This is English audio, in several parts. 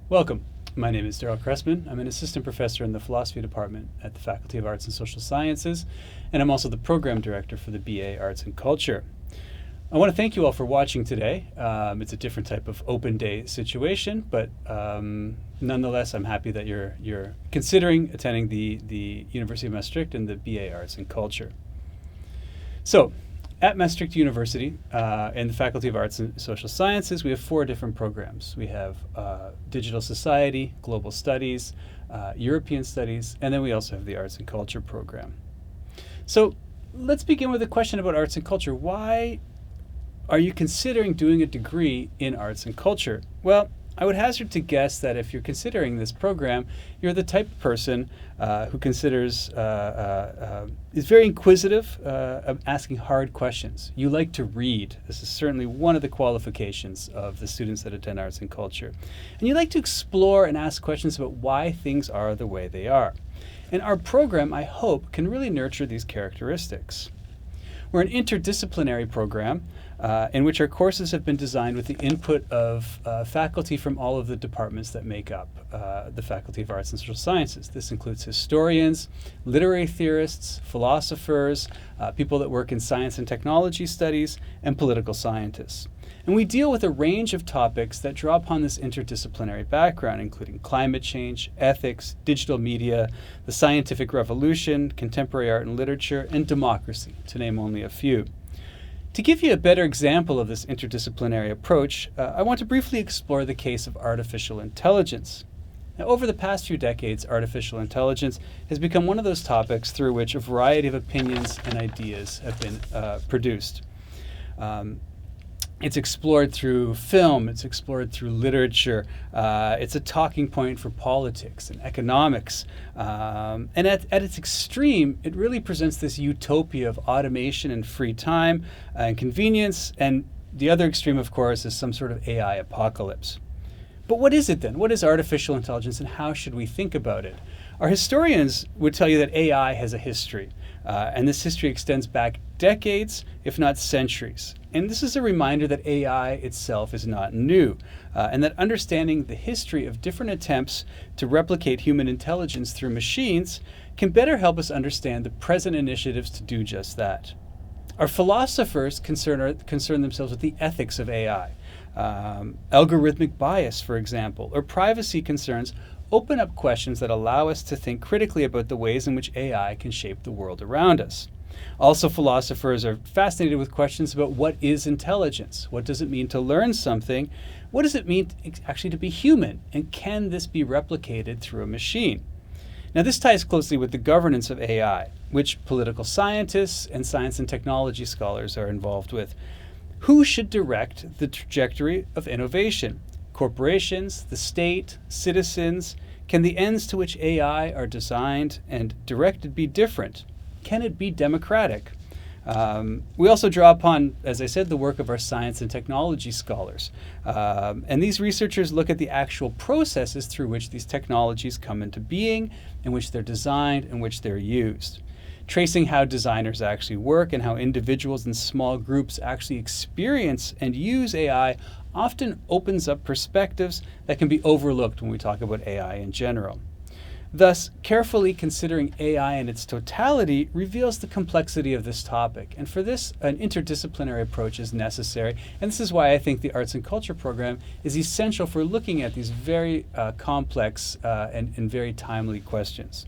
Welcome. My name is Daryl Cressman. I'm an assistant professor in the philosophy department at the Faculty of Arts and Social Sciences, and I'm also the program director for the BA Arts and Culture. I want to thank you all for watching today. It's a different type of open day situation, but nonetheless, I'm happy that you're considering attending the University of Maastricht and the BA Arts and Culture. So, at Maastricht University, in the Faculty of Arts and Social Sciences, we have 4 different programs. We have Digital Society, Global Studies, European Studies, and then we also have the Arts and Culture program. So let's begin with a question about arts and culture. Why are you considering doing a degree in arts and culture? Well, I would hazard to guess that if you're considering this program, you're the type of person who considers, is very inquisitive, of asking hard questions. You like to read. This is certainly one of the qualifications of the students that attend arts and culture. And you like to explore and ask questions about why things are the way they are. And our program, I hope, can really nurture these characteristics. We're an interdisciplinary program in which our courses have been designed with the input of faculty from all of the departments that make up the Faculty of Arts and Social Sciences. This includes historians, literary theorists, philosophers, people that work in science and technology studies, and political scientists. And we deal with a range of topics that draw upon this interdisciplinary background, including climate change, ethics, digital media, the scientific revolution, contemporary art and literature, and democracy, to name only a few. To give you a better example of this interdisciplinary approach, I want to briefly explore the case of artificial intelligence. Now, over the past few decades, artificial intelligence has become one of those topics through which a variety of opinions and ideas have been produced. It's explored through film, it's explored through literature, it's a talking point for politics and economics. And at its extreme, it really presents this utopia of automation and free time and convenience. And the other extreme, of course, is some sort of AI apocalypse. But what is it then? What is artificial intelligence and how should we think about it? Our historians would tell you that AI has a history, and this history extends back decades, if not centuries. And this is a reminder that AI itself is not new, and that understanding the history of different attempts to replicate human intelligence through machines can better help us understand the present initiatives to do just that. Our philosophers concern themselves with the ethics of AI. Algorithmic bias, for example, or privacy concerns open up questions that allow us to think critically about the ways in which AI can shape the world around us. Also, philosophers are fascinated with questions about what is intelligence? What does it mean to learn something? What does it mean actually to be human? And can this be replicated through a machine? Now, this ties closely with the governance of AI, which political scientists and science and technology scholars are involved with. Who should direct the trajectory of innovation? Corporations, the state, citizens? Can the ends to which AI are designed and directed be different? Can it be democratic? We also draw upon, as I said, the work of our science and technology scholars. And these researchers look at the actual processes through which these technologies come into being, in which they're designed, in which they're used. Tracing how designers actually work and how individuals and small groups actually experience and use AI often opens up perspectives that can be overlooked when we talk about AI in general. Thus, carefully considering AI in its totality reveals the complexity of this topic. And for this, an interdisciplinary approach is necessary. And this is why I think the Arts and Culture program is essential for looking at these very complex and very timely questions.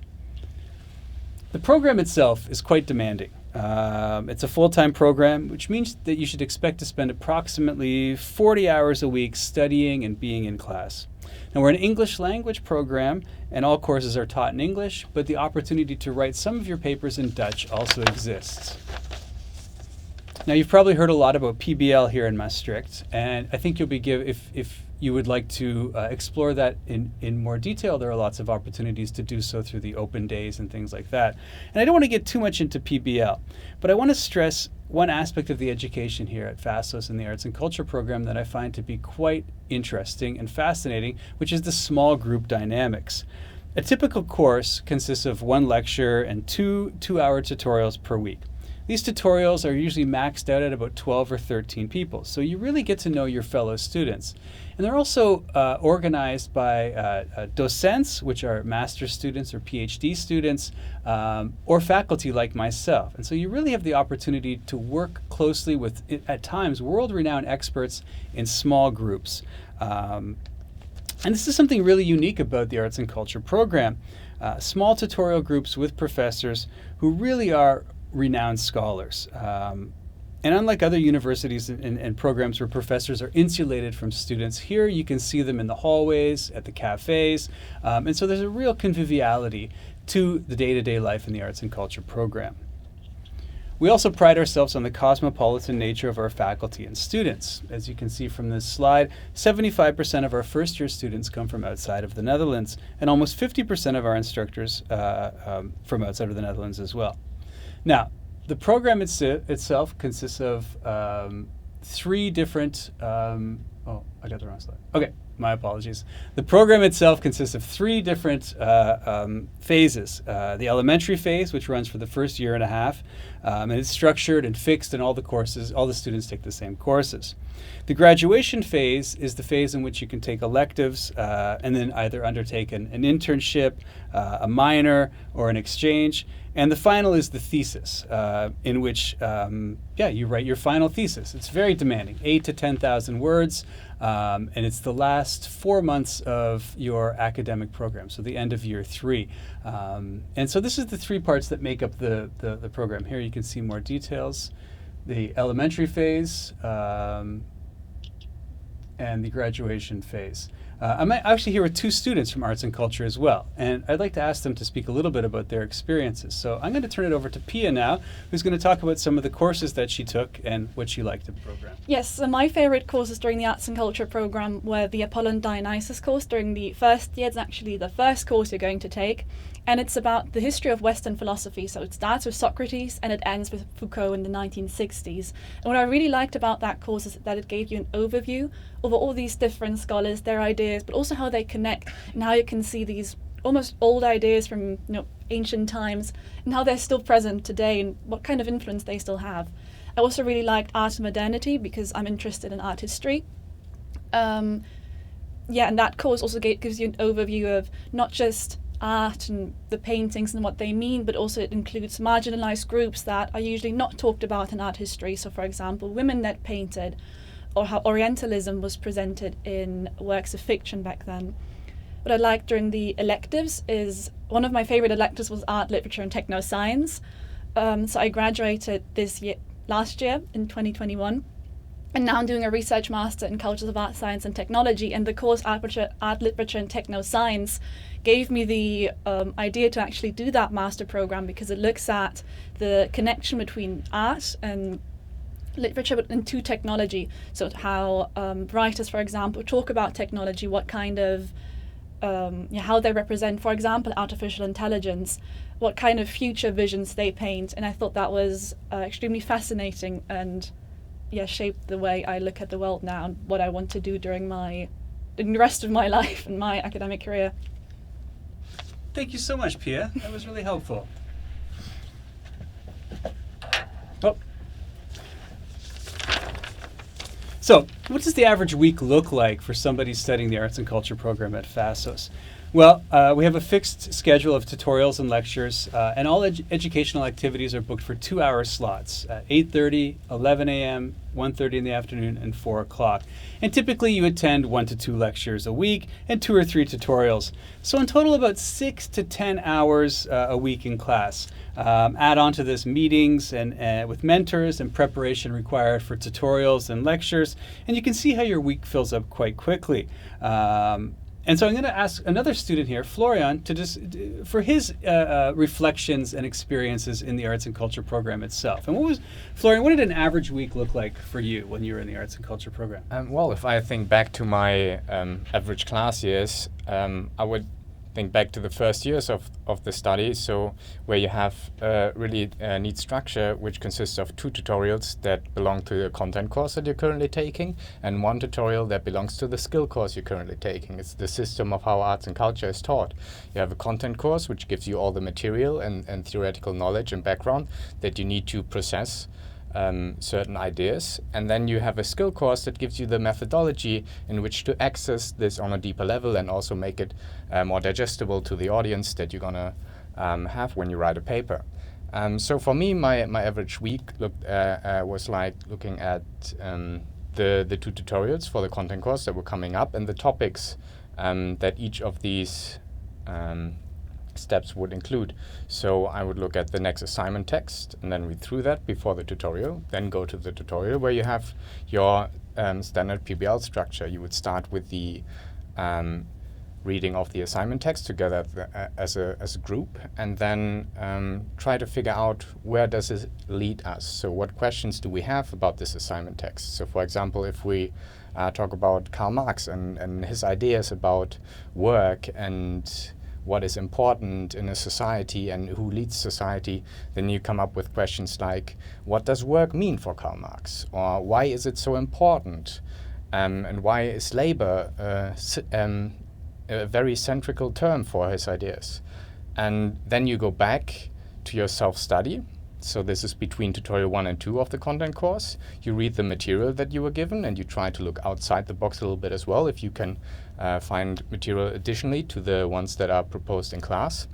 The program itself is quite demanding. It's a full-time program, which means that you should expect to spend approximately 40 hours a week studying and being in class. Now, we're an English language program, and all courses are taught in English, but the opportunity to write some of your papers in Dutch also exists. Now, you've probably heard a lot about PBL here in Maastricht, and I think you'll be if you would like to explore that in more detail, there are lots of opportunities to do so through the open days and things like that. And I don't want to get too much into PBL, but I want to stress one aspect of the education here at FASOS in the Arts and Culture program that I find to be quite interesting and fascinating, which is the small group dynamics. A typical course consists of one lecture and two 2-hour tutorials per week. These tutorials are usually maxed out at about 12 or 13 people, so you really get to know your fellow students. And they're also organized by docents, which are master's students or PhD students, or faculty like myself. And so you really have the opportunity to work closely with, at times, world-renowned experts in small groups. And this is something really unique about the Arts and Culture program. Small tutorial groups with professors who really are renowned scholars. And unlike other universities and programs where professors are insulated from students, here you can see them in the hallways, at the cafes, and so there's a real conviviality to the day-to-day life in the Arts and Culture program. We also pride ourselves on the cosmopolitan nature of our faculty and students. As you can see from this slide, 75% of our first-year students come from outside of the Netherlands, and almost 50% of our instructors from outside of the Netherlands as well. Now, the program itself consists of 3 different, oh, I got the wrong slide. Okay, my apologies. The program itself consists of 3 different phases. The elementary phase, which runs for the first year and a half, and it's structured and fixed, and all the students take the same courses. The graduation phase is the phase in which you can take electives and then either undertake an internship, a minor, or an exchange. And the final is the thesis, in which, you write your final thesis. It's very demanding, 8 to 10,000 words, and it's the last 4 months of your academic program, so the end of year 3. And so this is the 3 parts that make up the program. Here you can see more details. The elementary phase and the graduation phase. I'm actually here with 2 students from Arts and Culture as well, and I'd like to ask them to speak a little bit about their experiences. So I'm going to turn it over to Pia now, who's going to talk about some of the courses that she took and what she liked in the program. Yes, so my favorite courses during the Arts and Culture program were the Apollon Dionysus course during the first year. It's actually the first course you're going to take, and it's about the history of Western philosophy. So it starts with Socrates and it ends with Foucault in the 1960s. And what I really liked about that course is that it gave you an overview over all these different scholars, their ideas, but also how they connect and how you can see these almost old ideas from ancient times and how they're still present today and what kind of influence they still have. I also really liked art and modernity because I'm interested in art history. And that course also gives you an overview of not just art and the paintings and what they mean, but also it includes marginalized groups that are usually not talked about in art history. So for example, women that painted, or how Orientalism was presented in works of fiction back then. What I liked during the electives is, one of my favorite electives was art, literature and techno-science. So I graduated last year in 2021. And now I'm doing a research master in cultures of art, science and technology, and the course art, literature and techno-science gave me the idea to actually do that master program because it looks at the connection between art and literature and to technology. So how writers, for example, talk about technology, what kind of, how they represent, for example, artificial intelligence, what kind of future visions they paint. And I thought that was extremely fascinating and shaped the way I look at the world now and what I want to do during the rest of my life and my academic career. Thank you so much, Pia. That was really helpful. Oh. So, what does the average week look like for somebody studying the Arts and Culture program at FASOS? Well, we have a fixed schedule of tutorials and lectures, and all educational activities are booked for 2-hour slots, 8:30, 11 a.m., 1:30 in the afternoon, and 4 o'clock. And typically you attend 1 to 2 lectures a week and 2 or 3 tutorials. So in total, about 6 to 10 hours a week in class. Add on to this meetings and with mentors and preparation required for tutorials and lectures, and you can see how your week fills up quite quickly. And so I'm going to ask another student here, Florian, for his reflections and experiences in the Arts and Culture program itself. And Florian, what did an average week look like for you when you were in the Arts and Culture program? Well, if I think back to my average class years, I would think back to the first years of the study, so where you have a really neat structure which consists of 2 tutorials that belong to the content course that you're currently taking, and 1 tutorial that belongs to the skill course you're currently taking. It's the system of how arts and culture is taught. You have a content course which gives you all the material and theoretical knowledge and background that you need to process certain ideas, and then you have a skill course that gives you the methodology in which to access this on a deeper level and also make it more digestible to the audience that you're gonna have when you write a paper. So for me, my average week was like looking at the 2 tutorials for the content course that were coming up and the topics that each of these steps would include. So I would look at the next assignment text and then read through that before the tutorial, then go to the tutorial where you have your standard PBL structure. You would start with the reading of the assignment text together as a group, and then try to figure out where does it lead us. So what questions do we have about this assignment text? So for example, if we talk about Karl Marx and his ideas about work and what is important in a society and who leads society, then you come up with questions like, what does work mean for Karl Marx? Or why is it so important? And why is labor a very central term for his ideas? And then you go back to your self-study. So this is between tutorial 1 and 2 of the content course. You read the material that you were given and you try to look outside the box a little bit as well if you can find material additionally to the ones that are proposed in class.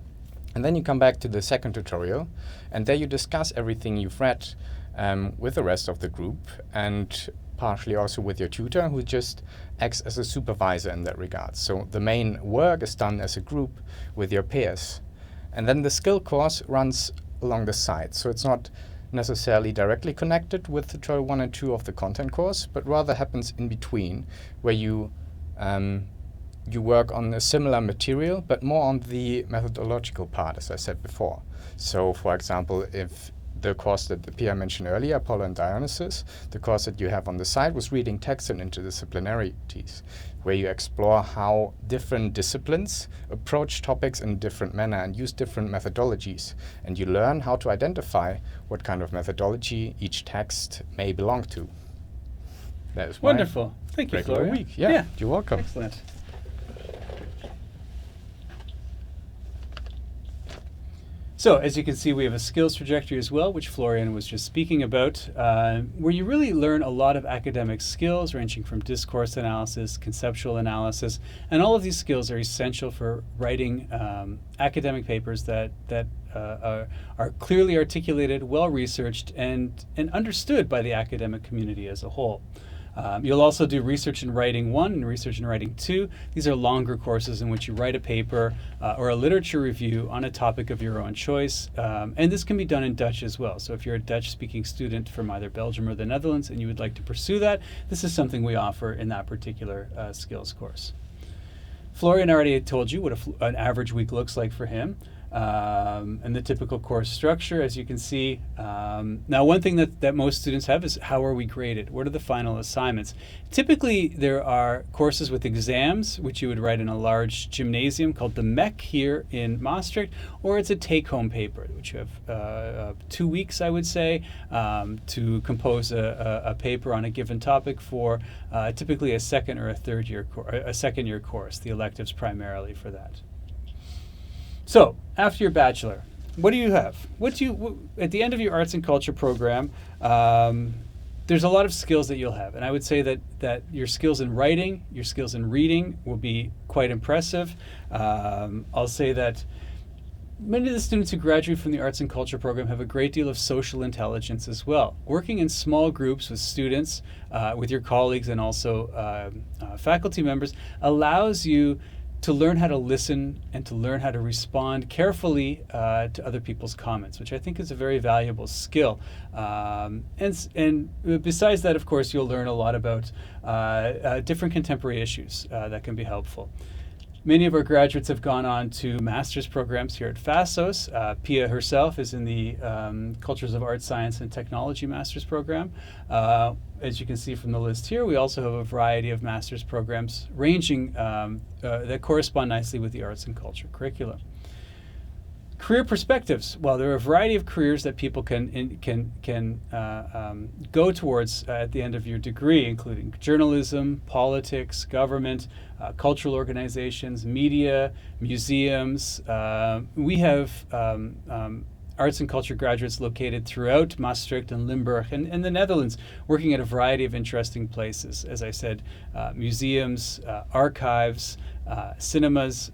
And then you come back to the second tutorial, and there you discuss everything you've read with the rest of the group, and partially also with your tutor, who just acts as a supervisor in that regard. So the main work is done as a group with your peers. And then the skill course runs along the side. So it's not necessarily directly connected with tutorial 1 and 2 of the content course, but rather happens in between, where you work on a similar material, but more on the methodological part, as I said before. So for example, if the course that Pia mentioned earlier, Apollo and Dionysus, the course that you have on the side was reading text and interdisciplinarities, where you explore how different disciplines approach topics in a different manner and use different methodologies. And you learn how to identify what kind of methodology each text may belong to. That is wonderful. Thank you, regular Florian. week. Yeah, you're welcome. Excellent. So, as you can see, we have a skills trajectory as well, which Florian was just speaking about, where you really learn a lot of academic skills ranging from discourse analysis, conceptual analysis, and all of these skills are essential for writing academic papers that are clearly articulated, well-researched, and understood by the academic community as a whole. You'll also do Research in Writing 1 and Research in Writing 2. These are longer courses in which you write a paper or a literature review on a topic of your own choice. And this can be done in Dutch as well. So if you're a Dutch-speaking student from either Belgium or the Netherlands and you would like to pursue that, this is something we offer in that particular skills course. Florian already told you what an average week looks like for him. And the typical course structure, as you can see. Now, one thing that most students have is, how are we graded? What are the final assignments? Typically, there are courses with exams, which you would write in a large gymnasium called the MEC here in Maastricht, or it's a take-home paper, which you have 2 weeks, I would say, to compose a paper on a given topic for typically a second or a third year a second year course, the electives primarily for that. So, after your bachelor, what do you have? At the end of your arts and culture program, there's a lot of skills that you'll have. And I would say that your skills in writing, your skills in reading will be quite impressive. I'll say that many of the students who graduate from the arts and culture program have a great deal of social intelligence as well. Working in small groups with students, with your colleagues and also faculty members allows you to learn how to listen and to learn how to respond carefully to other people's comments, which I think is a very valuable skill. And besides that, of course, you'll learn a lot about different contemporary issues that can be helpful. Many of our graduates have gone on to master's programs here at FASOS. Pia herself is in the Cultures of Art, Science, and Technology master's program. As you can see from the list here, we also have a variety of master's programs ranging that correspond nicely with the arts and culture curriculum. Career perspectives. Well, there are a variety of careers that people can go towards at the end of your degree, including journalism, politics, government, cultural organizations, media, museums. We have arts and culture graduates located throughout Maastricht and Limburg and the Netherlands, working at a variety of interesting places. As I said, museums, archives, cinemas.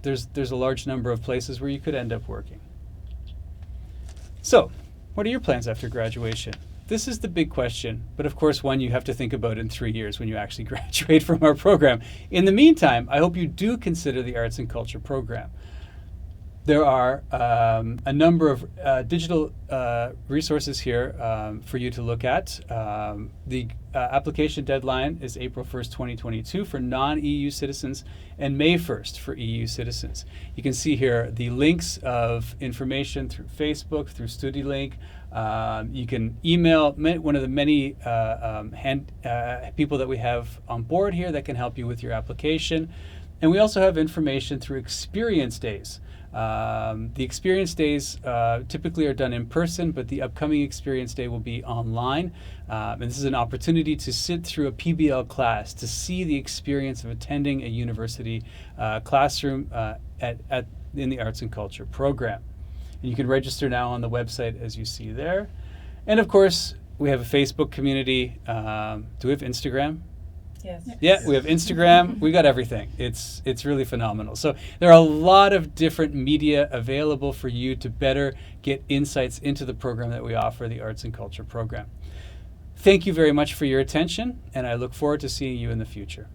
There's a large number of places where you could end up working. So, what are your plans after graduation? This is the big question, but of course one you have to think about in 3 years when you actually graduate from our program. In the meantime, I hope you do consider the Arts and Culture program. There are a number of digital resources here for you to look at. The application deadline is April 1st, 2022 for non-EU citizens and May 1st for EU citizens. You can see here the links of information through Facebook, through StudyLink. You can email one of the many people that we have on board here that can help you with your application. And we also have information through experience days. The experience days typically are done in person, but the upcoming experience day will be online. And this is an opportunity to sit through a PBL class, to see the experience of attending a university classroom in the Arts and Culture program. And you can register now on the website as you see there. And of course, we have a Facebook community. Do we have Instagram? Yes. Yeah, we have Instagram. We got everything. It's really phenomenal. So there are a lot of different media available for you to better get insights into the program that we offer, the Arts and Culture program. Thank you very much for your attention, and I look forward to seeing you in the future.